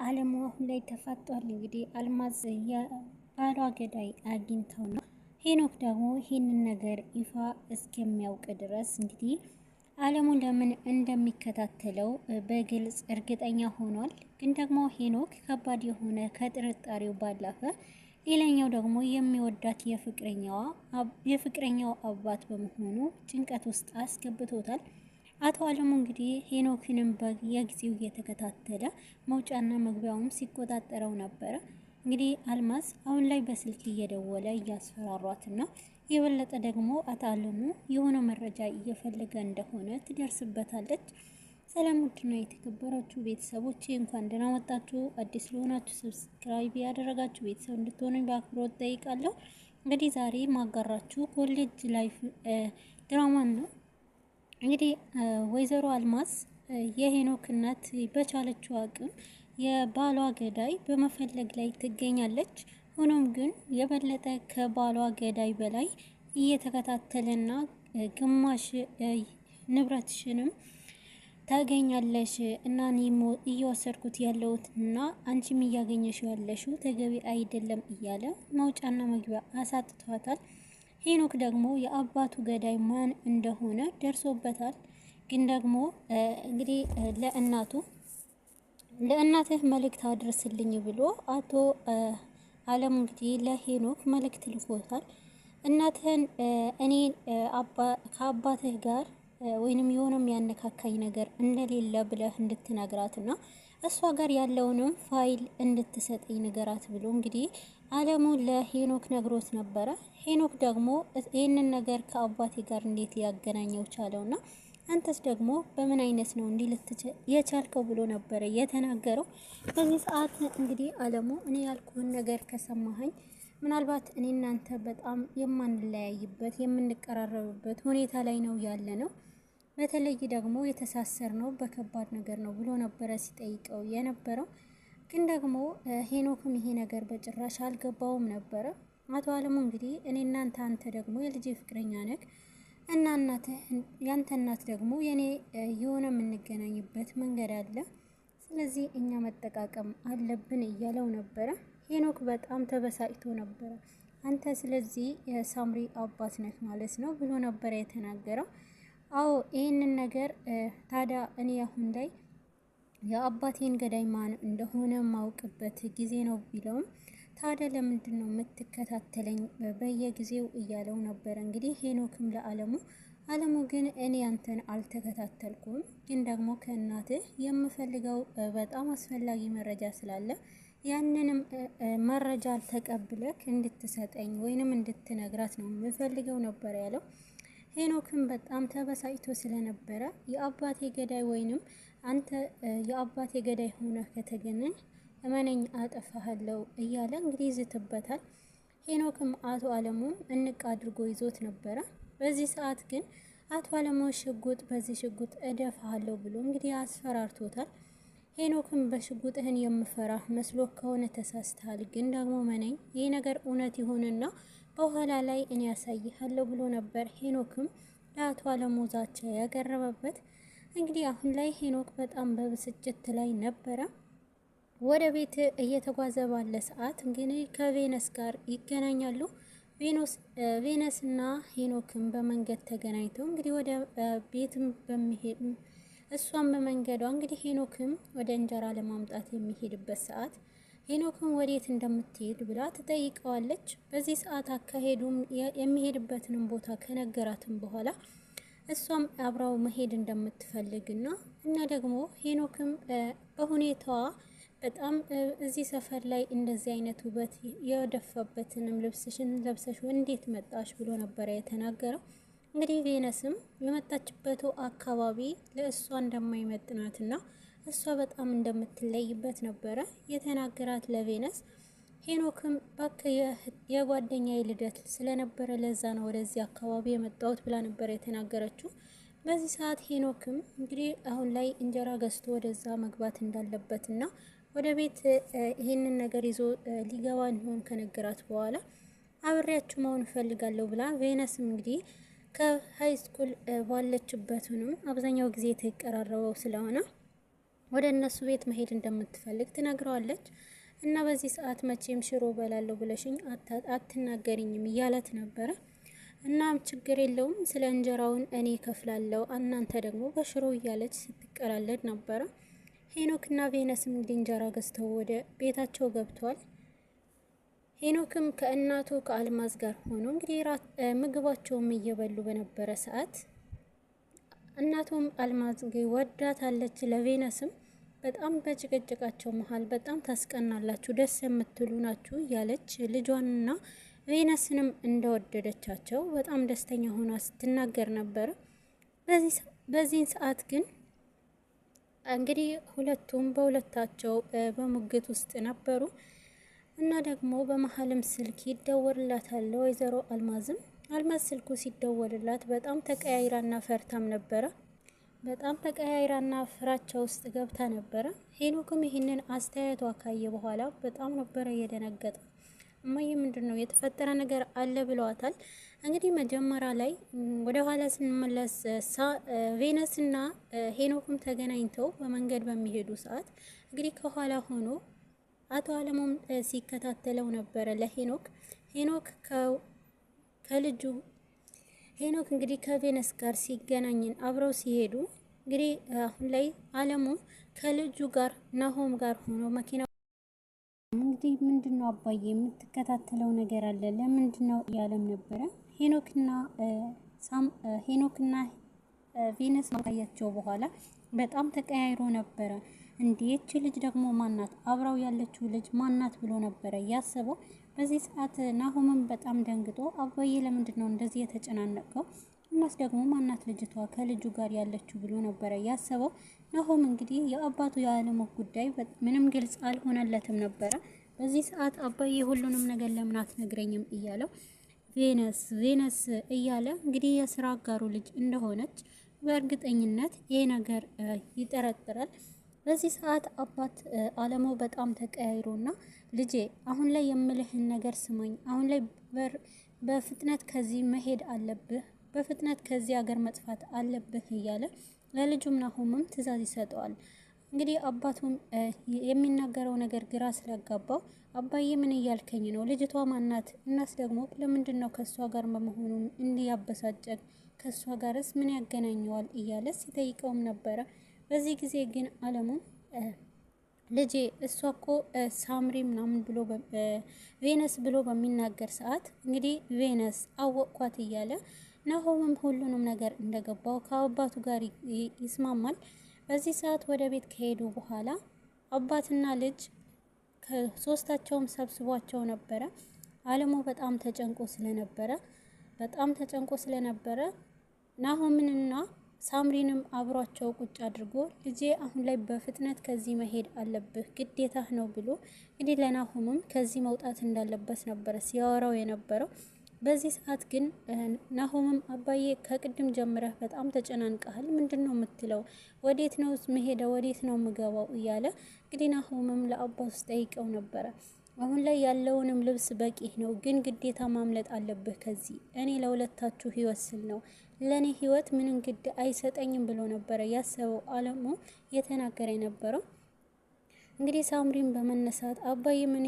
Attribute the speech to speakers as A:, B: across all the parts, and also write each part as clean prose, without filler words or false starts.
A: አለሙ አሁን ላይ ተፋጧል። እንግዲህ አልማዝ የባሏ ገዳይ አግኝተው ነው። ሄኖክ ደግሞ ይህንን ነገር ይፋ እስከሚያውቅ ድረስ እንግዲህ አለሙ ለምን እንደሚከታተለው በግልጽ እርግጠኛ ሆኗል። ግን ደግሞ ሄኖክ ከባድ የሆነ ከጥርጣሬው ባለፈ ሌላኛው ደግሞ የሚወዳት የፍቅረኛው አባት በመሆኑ ጭንቀት ውስጥ አስገብቶታል። አቶ አለሙ እንግዲህ ሄኖክንም በየጊዜው እየተከታተለ መውጫና መግቢያውም ሲቆጣጠረው ነበረ። እንግዲህ አልማዝ አሁን ላይ በስልክ እየደወለ እያስፈራሯትና የበለጠ ደግሞ አቶ አለሙ የሆነ መረጃ እየፈለገ እንደሆነ ትደርስበታለች። ሰላም ውድና የተከበራችሁ ቤተሰቦቼ እንኳን ደህና መጣችሁ። አዲስ ለሆናችሁ ሰብስክራይብ ያደረጋችሁ ቤተሰብ እንድትሆኑኝ በአክብሮት ጠይቃለሁ። እንግዲህ ዛሬ ማጋራችሁ ኮሌጅ ላይፍ ድራማን ነው። እንግዲህ ወይዘሮ አልማዝ የሄኖክ እናት በቻለችው አቅም የባሏ ገዳይ በመፈለግ ላይ ትገኛለች። ሆኖም ግን የበለጠ ከባሏ ገዳይ በላይ እየተከታተለና ግማሽ ንብረትሽንም ታገኛለሽ እና እኔም እየወሰድኩት ያለሁት እና አንቺም እያገኘሽው ያለሽው ተገቢ አይደለም እያለ መውጫና መግቢያ አሳጥቷታል። ሄኖክ ደግሞ የአባቱ ገዳይ ማን እንደሆነ ደርሶበታል። ግን ደግሞ እንግዲህ ለእናትህ መልእክት አድርስልኝ ብሎ አቶ አለሙ እንግዲህ ለሄኖክ መልእክት ልኮታል። እናትህን እኔ ከአባትህ ጋር ወይንም የሆነም ያነካካኝ ነገር እንደሌለ ብለህ እንድትነግራትና እሷ ጋር ያለውንም ፋይል እንድትሰጠኝ ንገራት ብሎ እንግዲህ አለሙ ለሄኖክ ነግሮት ነበረ። ሄኖክ ደግሞ ይህንን ነገር ከአባቴ ጋር እንዴት ሊያገናኘው ቻለውና አንተስ ደግሞ በምን አይነት ነው እንዲህ የቻልከው ብሎ ነበረ የተናገረው። በዚህ ሰዓት እንግዲህ አለሙ እኔ ያልኩህን ነገር ከሰማኸኝ ምናልባት እኔ እናንተ በጣም የማንለያይበት የምንቀራረብበት ሁኔታ ላይ ነው ያለ ነው። በተለይ ደግሞ የተሳሰር ነው በከባድ ነገር ነው ብሎ ነበረ ሲጠይቀው የነበረው። ግን ደግሞ ሄኖክም ይሄ ነገር በጭራሽ አልገባውም ነበረ። አቶ አለሙ እንግዲህ እኔ እናንተ አንተ ደግሞ የልጄ ፍቅረኛ ነህ እና ያንተ እናት ደግሞ የኔ የሆነ የምንገናኝበት መንገድ አለ፣ ስለዚህ እኛ መጠቃቀም አለብን እያለው ነበረ። ሄኖክ በጣም ተበሳጭቶ ነበረ። አንተ ስለዚህ የሳምሪ አባት ነህ ማለት ነው ብሎ ነበረ የተናገረው። አዎ ይህንን ነገር ታዲያ እኔ አሁን ላይ የአባቴን ገዳይ ማን እንደሆነ ማውቅበት ጊዜ ነው ቢለውም ታዲያ ለምንድን ነው የምትከታተለኝ በየጊዜው እያለው ነበረ። እንግዲህ ሄኖክም አለሙ ግን እኔ አንተን አልተከታተልኩም፣ ግን ደግሞ ከእናትህ የምፈልገው በጣም አስፈላጊ መረጃ ስላለ ያንንም መረጃ ተቀብለክ እንድትሰጠኝ ወይንም እንድትነግራት ነው የምፈልገው ነበር ያለው። ሄኖክም በጣም ተበሳጭቶ ስለነበረ የአባቴ ገዳይ ወይንም አንተ የአባቴ ገዳይ ሆነህ ከተገኘ እመነኝ አጠፋሃለሁ እያለ እንግዲህ ይዝትበታል። ሄኖክም አቶ አለሙን እንቅ አድርጎ ይዞት ነበረ። በዚህ ሰዓት ግን አቶ አለሙ በዚህ ሽጉጥ እደፋሃለሁ ብሎ እንግዲህ አስፈራርቶታል። ሄኖክም በሽጉጥህን የምፈራህ መስሎ ከሆነ ተሳስተሃል፣ ግን ደግሞ መነኝ ይህ ነገር እውነት ይሆንና በኋላ ላይ እኔ ያሳይሃለሁ ብሎ ነበር ሄኖክም ለአቶ አለሙ ዛቻ ያቀረበበት። እንግዲህ አሁን ላይ ሄኖክ በጣም በብስጭት ላይ ነበረ። ወደ ቤት እየተጓዘ ባለ ሰዓት እንግዲህ ከቬነስ ጋር ይገናኛሉ። ቬነስና ሄኖክም በመንገድ ተገናኝተው እንግዲህ ወደ ቤትም በሚሄድ እሷም በመንገዷ እንግዲህ ሄኖክም ወደ እንጀራ ለማምጣት የሚሄድበት ሰዓት ሄኖክም ወዴት እንደምትሄድ ብላ ትጠይቀዋለች። በዚህ ሰዓት አካሄዱም የሚሄድበትንም ቦታ ከነገራትም በኋላ እሷም አብራው መሄድ እንደምትፈልግና እና ደግሞ ሄኖክም በሁኔታዋ በጣም እዚህ ሰፈር ላይ እንደዚህ አይነት ውበት የደፋበትንም ልብስሽን ለብሰሽ እንዴት መጣሽ ብሎ ነበረ የተናገረው። እንግዲህ ቬነስም የመጣችበት አካባቢ ለእሷ እንደማይመጥናትና እሷ በጣም እንደምትለይበት ነበረ የተናገራት ለቬነስ። ሄኖክም ባክ የጓደኛዬ ልደት ስለነበረ ለዛ ነው ወደዚህ አካባቢ የመጣሁት ብላ ነበር የተናገረችው። በዚህ ሰዓት ሄኖክም እንግዲህ አሁን ላይ እንጀራ ገዝቶ ወደዛ መግባት እንዳለበትና ወደ ቤት ይሄንን ነገር ይዞ ሊገባ እንደሆነ ከነገራት በኋላ አብሬያችሁ መሆን እፈልጋለሁ ብላ ቬነስም እንግዲህ ከሃይ ስኩል ባለችበትንም አብዛኛው ጊዜ ተቀራረበው ስለሆነ ወደ እነሱ ቤት መሄድ እንደምትፈልግ ትነግረዋለች። እና በዚህ ሰዓት መቼም ሽሮ በላለሁ ብለሽኝ አትናገሪኝም እያላት ነበረ። እናም ችግር የለውም ስለ እንጀራውን እኔ ከፍላለሁ፣ እናንተ ደግሞ በሽሮ እያለች ስትቀላለድ ነበረ። ሄኖክና ቬነስም እንግዲህ እንጀራ ገዝተው ወደ ቤታቸው ገብቷል። ሄኖክም ከእናቱ ከአልማዝ ጋር ሆኖ እንግዲህ ምግባቸውም እየበሉ በነበረ ሰዓት እናቱም አልማዝ ወዳታለች። ለቬነስም በጣም በጭቅጭቃቸው መሀል በጣም ታስቀናላችሁ፣ ደስ የምትሉ ናችሁ እያለች ልጇንና ቬነስንም እንደወደደቻቸው በጣም ደስተኛ ሆና ስትናገር ነበረ። በዚህን ሰዓት ግን እንግዲህ ሁለቱም በሁለታቸው በሙግት ውስጥ ነበሩ እና ደግሞ በመሀልም ስልክ ይደወልላታል ወይዘሮ አልማዝ ስልኩ ሲደወልላት በጣም ተቀያይራና ፈርታም ነበረ። በጣም ተቀያይራና ፍራቻ ውስጥ ገብታ ነበረ። ሄኖክም ይህንን አስተያየቷ ካየ በኋላ በጣም ነበረ የደነገጠ። እማዬ ምንድን ነው የተፈጠረ ነገር አለ ብለዋታል። እንግዲህ መጀመሪያ ላይ ወደ ኋላ ስንመለስ ቬነስና ሄኖክም ተገናኝተው በመንገድ በሚሄዱ ሰዓት እንግዲህ ከኋላ ሆኖ አቶ አለሙም ሲከታተለው ነበረ ለሄኖክ ሄኖክ እንግዲህ ከቬነስ ጋር ሲገናኝን አብረው ሲሄዱ እንግዲህ አሁን ላይ አለሙ ከልጁ ጋር ናሆም ጋር ሆኖ መኪና እንግዲህ ምንድነው አባዬ የምትከታተለው ነገር አለ ለምንድነው እያለም ነበረ። ሄኖክና ቬነስ ማያቸው በኋላ በጣም ተቀያይሮ ነበረ። እንዴት ልጅ ደግሞ ማናት አብራው ያለችው ልጅ ማናት ብሎ ነበረ ያሰበው። በዚህ ሰዓት ናሆምም በጣም ደንግጦ አባዬ ለምንድነው እንደዚህ የተጨናነቀው? እናስ ደግሞ ማናት ልጅቷ ከልጁ ጋር ያለችው ብሎ ነበረ ያሰበው። ናሆም እንግዲህ የአባቱ የአለሙ ጉዳይ ምንም ግልጽ አልሆነለትም ነበረ። በዚህ ሰዓት አባዬ ሁሉንም ነገር ለምን አትነግረኝም እያለው ቬነስ እያለ እንግዲህ የስራ አጋሩ ልጅ እንደሆነች በእርግጠኝነት ይሄ ነገር ይጠረጥራል። በዚህ ሰዓት አባት አለሙ በጣም ተቀያይሮና ልጄ አሁን ላይ የምልህን ነገር ስማኝ፣ አሁን ላይ በፍጥነት ከዚህ መሄድ አለብህ፣ በፍጥነት ከዚህ ሀገር መጥፋት አለብህ እያለ ለልጁም ናሆምም ትዕዛዝ ይሰጠዋል። እንግዲህ አባቱም የሚናገረው ነገር ግራ ስለጋባው አባዬ ምን እያልከኝ ነው? ልጅቷ ማናት? እናስ ደግሞ ለምንድን ነው ከእሷ ጋር በመሆኑ እንዲያበሳጨን? ከእሷ ጋርስ ምን ያገናኘዋል? እያለ ሲጠይቀውም ነበረ። በዚህ ጊዜ ግን አለሙ ልጄ እሷ እኮ ሳምሪ ምናምን ብሎ ቬነስ ብሎ በሚናገር ሰዓት እንግዲህ ቬነስ አወቅኳት እያለ ናሆምም ሁሉንም ነገር እንደገባው ከአባቱ ጋር ይስማማል። በዚህ ሰዓት ወደ ቤት ከሄዱ በኋላ አባትና ልጅ ከሶስታቸውም ሰብስቧቸው ነበረ። አለሙ በጣም ተጨንቆ ስለነበረ ናሆምንና ሳምሪንም አብሯቸው ቁጭ አድርጎ ልጄ አሁን ላይ በፍጥነት ከዚህ መሄድ አለብህ ግዴታህ ነው ብሎ እንግዲህ ለናሆምም ከዚህ መውጣት እንዳለበት ነበረ ሲያወራው የነበረው። በዚህ ሰዓት ግን ናሆምም አባዬ ከቅድም ጀምረህ በጣም ተጨናንቀሃል፣ ምንድን ነው የምትለው? ወዴት ነው መሄደው? ወዴት ነው የምገባው? እያለ እንግዲህ ናሆምም ለአባቱ ጠይቀው ነበረ። አሁን ላይ ያለውንም ልብስ በቂ ነው፣ ግን ግዴታ ማምለጥ አለብህ ከዚህ። እኔ ለሁለታችሁ ህይወት ስል ነው፣ ለእኔ ህይወት ምንም ግድ አይሰጠኝም ብሎ ነበረ ያሰበው አለሙ የተናገረ የነበረው። እንግዲህ ሳምሪን በመነሳት አባዬ ምን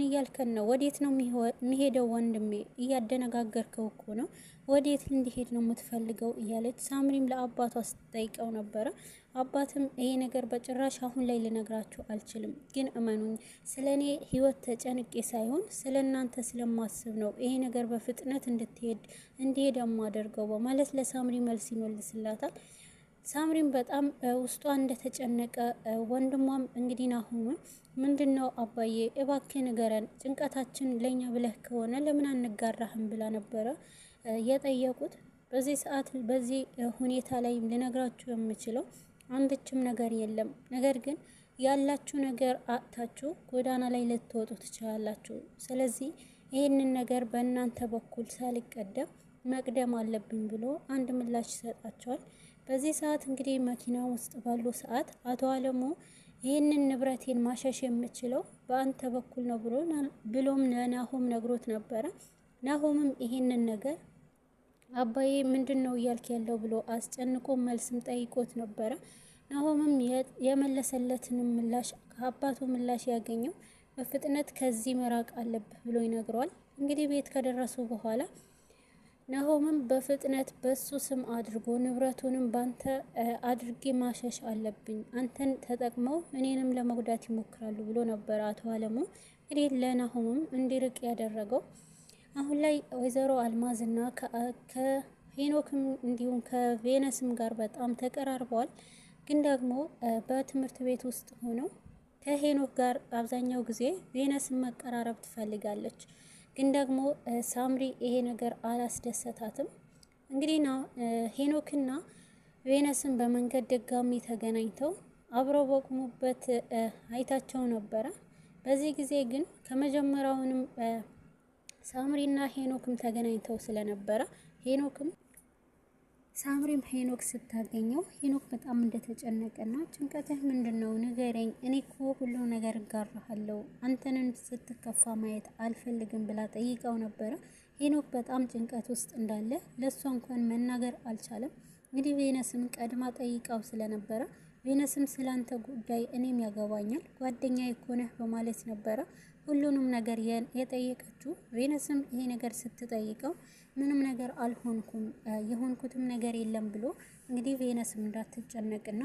A: እያልከን ነው? ወዴት ነው የሚሄደው? ወንድሜ እያደነጋገርከው እኮ ነው። ወዴት እንዲሄድ ነው የምትፈልገው? እያለች ሳምሪም ለአባቷ ስትጠይቀው ነበረ። አባትም ይሄ ነገር በጭራሽ አሁን ላይ ልነግራችሁ አልችልም፣ ግን እመኑኝ ስለ እኔ ህይወት ተጨንቄ ሳይሆን ስለ እናንተ ስለማስብ ነው ይሄ ነገር በፍጥነት እንዲሄድ የማደርገው በማለት ለሳምሪ መልስ ይመልስላታል። ሳምሪም በጣም ውስጧ እንደተጨነቀ ወንድሟም እንግዲህ ናሆምን ምንድነው አባዬ እባክህ ንገረን፣ ጭንቀታችን ለኛ ብለህ ከሆነ ለምን አንጋራህም ብላ ነበረ የጠየቁት። በዚህ ሰዓት በዚህ ሁኔታ ላይ ልነግራችሁ የምችለው አንድችም ነገር የለም። ነገር ግን ያላችሁ ነገር አጥታችሁ ጎዳና ላይ ልትወጡ ትችላላችሁ። ስለዚህ ይህንን ነገር በእናንተ በኩል ሳልቀደም መቅደም አለብኝ ብሎ አንድ ምላሽ ይሰጣቸዋል። በዚህ ሰዓት እንግዲህ መኪና ውስጥ ባሉ ሰዓት አቶ አለሙ ይህንን ንብረቴን ማሸሽ የምችለው በአንተ በኩል ነው ብሎም ለናሆም ነግሮት ነበረ። ናሆምም ይህንን ነገር አባዬ ምንድን ነው እያልክ ያለው ብሎ አስጨንቆ መልስም ጠይቆት ነበረ። ናሆምም የመለሰለትን ምላሽ ከአባቱ ምላሽ ያገኘው በፍጥነት ከዚህ መራቅ አለብህ ብሎ ይነግረዋል። እንግዲህ ቤት ከደረሱ በኋላ ናሆምም በፍጥነት በሱ ስም አድርጎ ንብረቱንም ባንተ አድርጌ ማሸሽ አለብኝ፣ አንተን ተጠቅመው እኔንም ለመጉዳት ይሞክራሉ ብሎ ነበር አቶ አለሙ እንግዲህ ለናሆምም እንዲርቅ ያደረገው። አሁን ላይ ወይዘሮ አልማዝና ከሄኖክም እንዲሁም ከቬነስም ጋር በጣም ተቀራርበዋል። ግን ደግሞ በትምህርት ቤት ውስጥ ሆነው ከሄኖክ ጋር አብዛኛው ጊዜ ቬነስን መቀራረብ ትፈልጋለች። ግን ደግሞ ሳምሪ ይሄ ነገር አላስደሰታትም። እንግዲህ ሄኖክና ቬነስን በመንገድ ድጋሚ ተገናኝተው አብረው በቆሙበት አይታቸው ነበረ። በዚህ ጊዜ ግን ከመጀመሪያውንም ሳምሪና ሄኖክም ተገናኝተው ስለነበረ ሳምሪም ሄኖክ ስታገኘው ሄኖክ በጣም እንደተጨነቀና ጭንቀትህ ምንድን ነው ንገረኝ፣ እኔ እኮ ሁሉ ነገር እጋራሃለሁ፣ አንተንን ስትከፋ ማየት አልፈልግም ብላ ጠይቀው ነበረ። ሄኖክ በጣም ጭንቀት ውስጥ እንዳለ ለእሷ እንኳን መናገር አልቻለም። እንግዲህ ቬነስም ቀድማ ጠይቃው ስለነበረ ቬነስም ስላንተ ጉዳይ እኔም ያገባኛል ጓደኛ የኮነህ በማለት ነበረ ሁሉንም ነገር የጠየቀችው። ቬነስም ይሄ ነገር ስትጠይቀው ምንም ነገር አልሆንኩም የሆንኩትም ነገር የለም ብሎ እንግዲህ ቬነስም እንዳትጨነቅና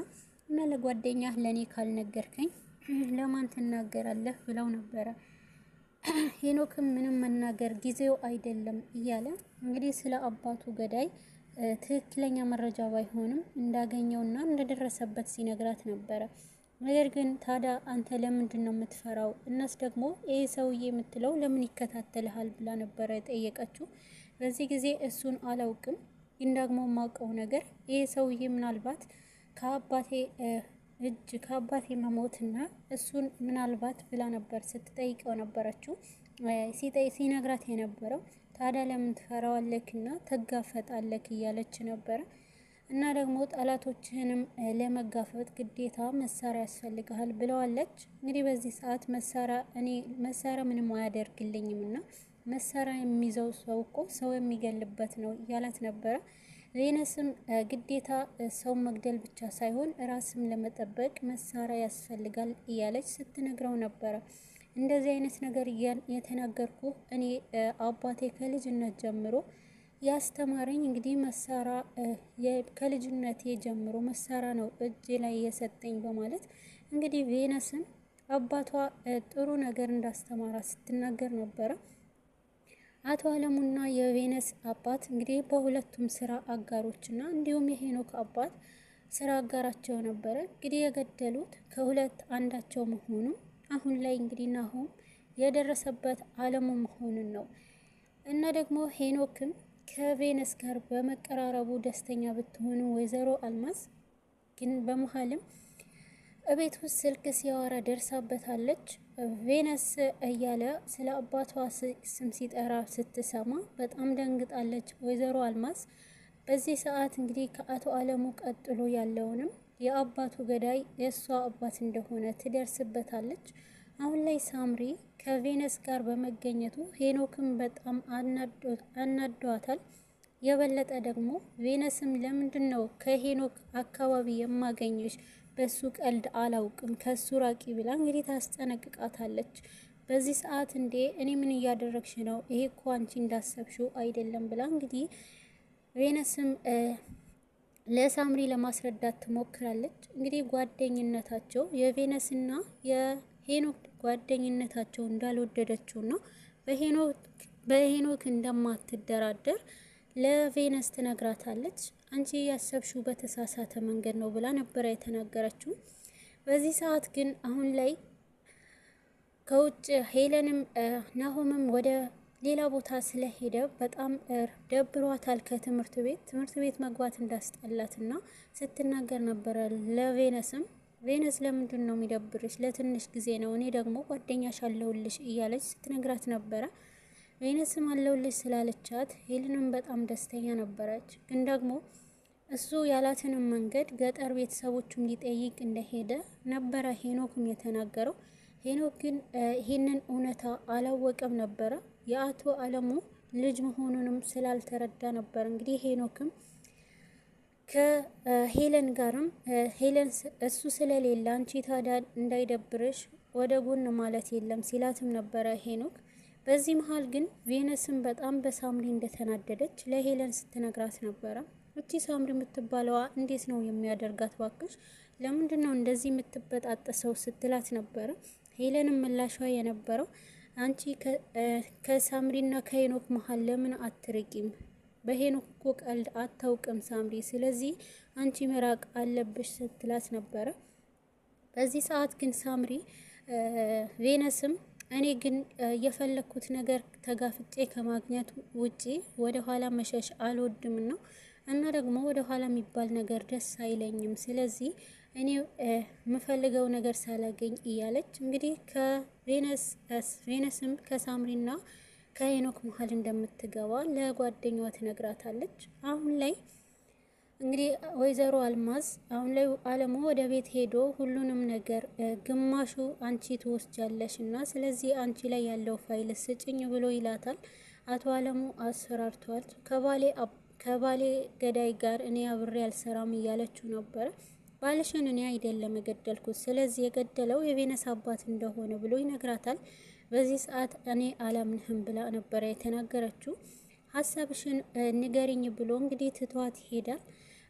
A: እና ለጓደኛ ለኔ ካልነገርከኝ ለማን ትናገራለህ ብለው ነበረ። ሄኖክም ምንም መናገር ጊዜው አይደለም እያለ እንግዲህ ስለ አባቱ ገዳይ ትክክለኛ መረጃ ባይሆንም እንዳገኘውና እንደደረሰበት ሲነግራት ነበረ። ነገር ግን ታዲያ አንተ ለምንድን ነው የምትፈራው? እናስ ደግሞ ይሄ ሰውዬ የምትለው ለምን ይከታተልሃል ብላ ነበረ የጠየቀችው። በዚህ ጊዜ እሱን አላውቅም፣ ግን ደግሞ የማውቀው ነገር ይሄ ሰውዬ ምናልባት ከአባቴ መሞትና እሱን ምናልባት ብላ ነበር ስትጠይቀው ነበረችው ሲነግራት የነበረው። ታዲያ ለምን ትፈራዋለክና ተጋፈጣለክ እያለች ነበረ። እና ደግሞ ጠላቶችህንም ለመጋፈጥ ግዴታ መሳሪያ ያስፈልግሃል ብለዋለች። እንግዲህ በዚህ ሰዓት መሳሪያ ምንም አያደርግልኝም እና መሳሪያ የሚይዘው ሰው እኮ ሰው የሚገልበት ነው እያላት ነበረ። ቬነስም ግዴታ ሰው መግደል ብቻ ሳይሆን ራስም ለመጠበቅ መሳሪያ ያስፈልጋል እያለች ስትነግረው ነበረ። እንደዚህ አይነት ነገር የተናገርኩ እኔ አባቴ ከልጅነት ጀምሮ ያስተማረኝ እንግዲህ መሳሪያ ከልጅነቴ ጀምሮ መሳሪያ ነው እጄ ላይ የሰጠኝ በማለት እንግዲህ ቬነስን አባቷ ጥሩ ነገር እንዳስተማራ ስትናገር ነበረ። አቶ አለሙና የቬነስ አባት እንግዲህ በሁለቱም ስራ አጋሮችና እንዲሁም የሄኖክ አባት ስራ አጋራቸው ነበረ። እንግዲህ የገደሉት ከሁለት አንዳቸው መሆኑ አሁን ላይ እንግዲህ ናሆም የደረሰበት አለሙ መሆኑን ነው። እና ደግሞ ሄኖክም ከቬነስ ጋር በመቀራረቡ ደስተኛ ብትሆኑ ወይዘሮ አልማዝ ግን በመሀልም እቤት ውስጥ ስልክ ሲያወራ ደርሳበታለች። ቬነስ እያለ ስለ አባቷ ስም ሲጠራ ስትሰማ በጣም ደንግጣለች ወይዘሮ አልማዝ። በዚህ ሰዓት እንግዲህ ከአቶ አለሙ ቀጥሎ ያለውንም የአባቱ ገዳይ የእሷ አባት እንደሆነ ትደርስበታለች። አሁን ላይ ሳምሪ ከቬነስ ጋር በመገኘቱ ሄኖክም በጣም አናዷታል። የበለጠ ደግሞ ቬነስም ለምንድን ነው ከሄኖክ አካባቢ የማገኘሽ? በሱ ቀልድ አላውቅም ከሱ ራቂ ብላ እንግዲህ ታስጠነቅቃታለች። በዚህ ሰዓት እንዴ እኔ ምን እያደረግሽ ነው? ይሄ እኮ አንቺ እንዳሰብሽው አይደለም ብላ እንግዲህ ቬነስም ለሳምሪ ለማስረዳት ትሞክራለች። እንግዲህ ጓደኝነታቸው የቬነስና የሄኖክ ጓደኝነታቸው እንዳልወደደችውና በሄኖክ እንደማትደራደር ለቬነስ ትነግራታለች። አንቺ ያሰብሽው በተሳሳተ መንገድ ነው ብላ ነበረ የተናገረችው። በዚህ ሰዓት ግን አሁን ላይ ከውጭ ሄለንም ናሆምም ወደ ሌላ ቦታ ስለሄደ በጣም ደብሯታል። ከትምህርት ቤት መግባት እንዳስጠላትና ስትናገር ነበረ ለቬነስም። ቬነስ ለምንድን ነው የሚደብርሽ? ለትንሽ ጊዜ ነው፣ እኔ ደግሞ ጓደኛሽ አለውልሽ እያለች ስትነግራት ነበረ። ቬነስም አለውልሽ ስላለቻት ሄልንም በጣም ደስተኛ ነበረች። ግን ደግሞ እሱ ያላትንም መንገድ ገጠር ቤተሰቦቹም ሊጠይቅ እንደሄደ ነበረ ሄኖክም የተናገረው። ሄኖክ ግን ይህንን እውነታ አላወቀም ነበረ። የአቶ አለሙ ልጅ መሆኑንም ስላልተረዳ ነበር እንግዲህ ሄኖክም ከሄለን ጋርም ሄለን እሱ ስለሌለ አንቺ ታዲያ እንዳይደብርሽ ወደ ጎን ማለት የለም ሲላትም ነበረ ሄኖክ። በዚህ መሀል ግን ቬነስም በጣም በሳምሪ እንደተናደደች ለሄለን ስትነግራት ነበረ። እቺ ሳምሪ የምትባለዋ እንዴት ነው የሚያደርጋት ባክሽ? ለምንድን ነው እንደዚህ የምትበጣጠሰው ስትላት ነበረ። ሄለንም ምላሿ የነበረው አንቺ ከሳምሪና ከሄኖክ መሀል ለምን አትርቂም? በሄኖክ እኮ ቀልድ አታውቅም ሳምሪ፣ ስለዚህ አንቺ መራቅ አለብሽ ስትላት ነበረ። በዚህ ሰዓት ግን ሳምሪ ቬነስም እኔ ግን የፈለኩት ነገር ተጋፍጬ ከማግኘት ውጪ ወደ ኋላ መሸሽ አልወድም ነው እና ደግሞ ወደ ኋላ የሚባል ነገር ደስ አይለኝም። ስለዚህ እኔ የምፈልገው ነገር ሳላገኝ እያለች እንግዲህ ቬነስም ከሳምሪና ከሄኖክ መሀል እንደምትገባ ለጓደኛዋ ትነግራታለች። አሁን ላይ እንግዲህ ወይዘሮ አልማዝ አሁን ላይ አለሙ ወደ ቤት ሄዶ ሁሉንም ነገር ግማሹ አንቺ ትወስጃለሽ እና ስለዚህ አንቺ ላይ ያለው ፋይል ስጭኝ ብሎ ይላታል። አቶ አለሙ አስፈራርተዋል። ከባሌ ገዳይ ጋር እኔ አብሬ አልሰራም እያለችው ነበረ። ባልሽን እኔ አይደለም የገደልኩት፣ ስለዚህ የገደለው የቬነስ አባት እንደሆነ ብሎ ይነግራታል። በዚህ ሰዓት እኔ አላምንህም ብላ ነበረ የተናገረችው። ሀሳብሽን ንገሪኝ ብሎ እንግዲህ ትቷት ይሄዳል።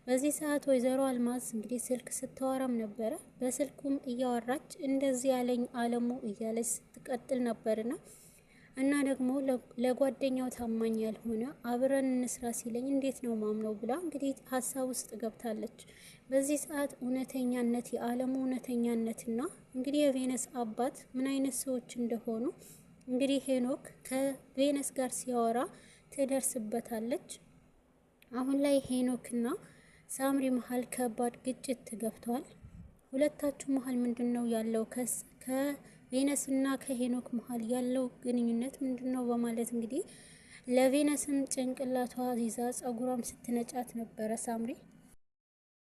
A: በዚህ ሰዓት ወይዘሮ አልማዝ እንግዲህ ስልክ ስታወራም ነበረ። በስልኩም እያወራች እንደዚህ ያለኝ አለሙ እያለች ስትቀጥል ነበርና እና ደግሞ ለጓደኛው ታማኝ ያልሆነ አብረን እንስራ ሲለኝ እንዴት ነው ማምነው ብላ እንግዲህ ሀሳብ ውስጥ ገብታለች። በዚህ ሰዓት እውነተኛነት የአለሙ እውነተኛነትና እንግዲህ የቬነስ አባት ምን አይነት ሰዎች እንደሆኑ እንግዲህ ሄኖክ ከቬነስ ጋር ሲያወራ ትደርስበታለች። አሁን ላይ ሄኖክና ሳምሪ መሀል ከባድ ግጭት ገብተዋል። ሁለታችሁ መሀል ምንድን ነው ያለው? ከቬነስና ከሄኖክ መሀል ያለው ግንኙነት ምንድን ነው በማለት እንግዲህ ለቬነስም ጭንቅላቷ ይዛ ጸጉሯም ስትነጫት ነበረ ሳምሪ